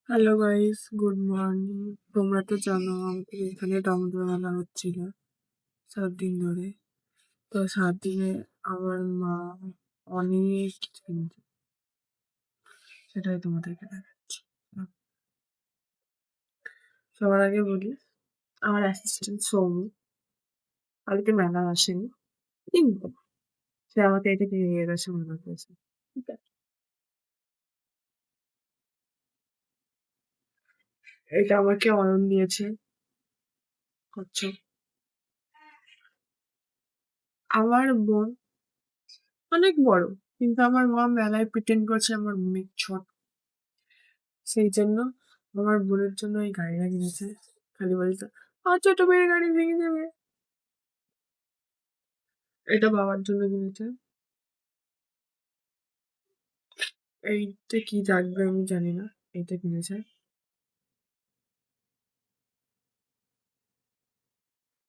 Hello guys, good morning. তোমরা তো জানো আমাদের এখানে দামোদর মেলা হচ্ছিল 7 দিন ধরে। তো 7 দিনে আমার মা অনেক কিছু কিনেছে, সেটাই তোমাদেরকে দেখাচ্ছি। সবার আগে বলি, আমার অ্যাসিস্ট্যান্ট সৌমি কালকে মেলা আসেনি, কিন্তু সে আমাকে এটা কিনে নিয়ে গেছে মনে করেছে। ঠিক আছে, এটা আমাকে অয়ন দিয়েছে। হচ্ছে আমার বোন অনেক বড়, কিন্তু আমার মা মেলায় প্রিটেন্ড করছে আমার অনেক ছোট। সেই জন্য আমার বোনের জন্য এই গাড়িটা কিনেছে। খালি বলছে আমার ছোট মেয়ের গাড়ি ভেঙে যাবে। এটা বাবার জন্য কিনেছে। এইটা কি রাখবে আমি জানি না, এইটা কিনেছে।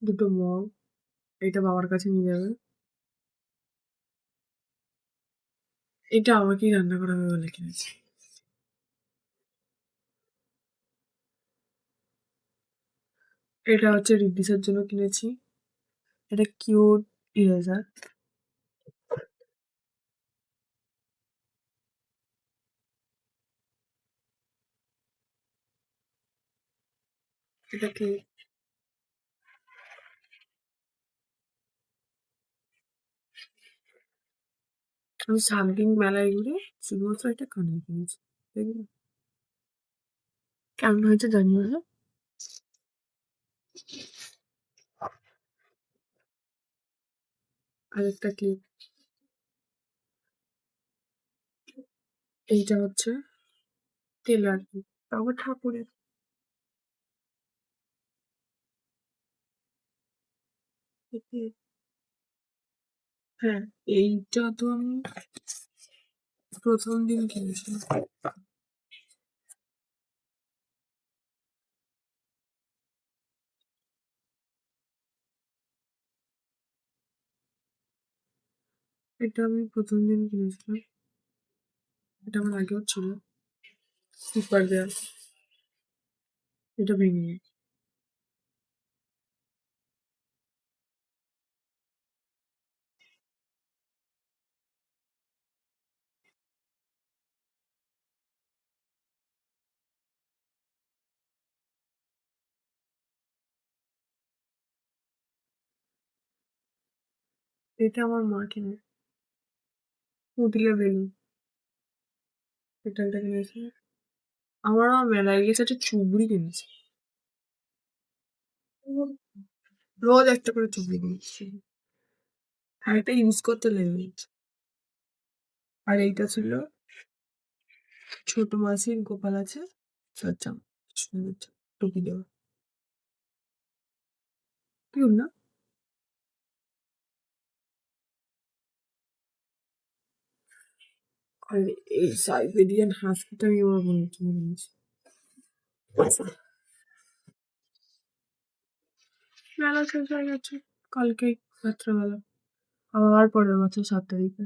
দুটো মগ, এটা বাবার কাছে নিয়ে যাবে। এটা আমাকেই রান্না করাবে বলে কিনেছে। এটা হচ্ছে রিদ্ধিসের জন্য কিনেছি। এটা কিউট ইরেজার। এটা কি, আমি 7 দিন মেলায় ঘুরে শুধুমাত্র একটা কানের কিনেছি, দেখবে কেমন হয়েছে জানিও না। আরেকটা ক্লিপ, এইটা হচ্ছে টেলার ক্লিপ, তারপর ঠাকুরের। হ্যাঁ, এইটা তো আমি প্রথম দিন কিনেছিলাম। এটা আমি প্রথম দিন কিনেছিলাম। এটা আমার আগেও ছিল, স্লিপার দেওয়া। এটা ভেঙে গেছে। এটা আমার মা কিনে, পুদিলে বেলুন। এটা কিনেছে। আমার মা মেলায় গেছে, একটা চুবড়ি কিনেছে। রোজ একটা করে চুবড়ি কিনেছে, আর এটা ইউজ করতে লেগে গেছে। আর এইটা ছিল ছোট মাসির গোপাল আছে, সজ্জাম টুপি দেওয়া। কিউট না? আর এই সাইবেরিয়ান হাস্কিটা আমি আমার বোনের জন্য কিনেছি। মেলা শেষ হয়ে গেছে কালকেই রাত্রেবেলা, আবার পরের বছর 7 তারিখে।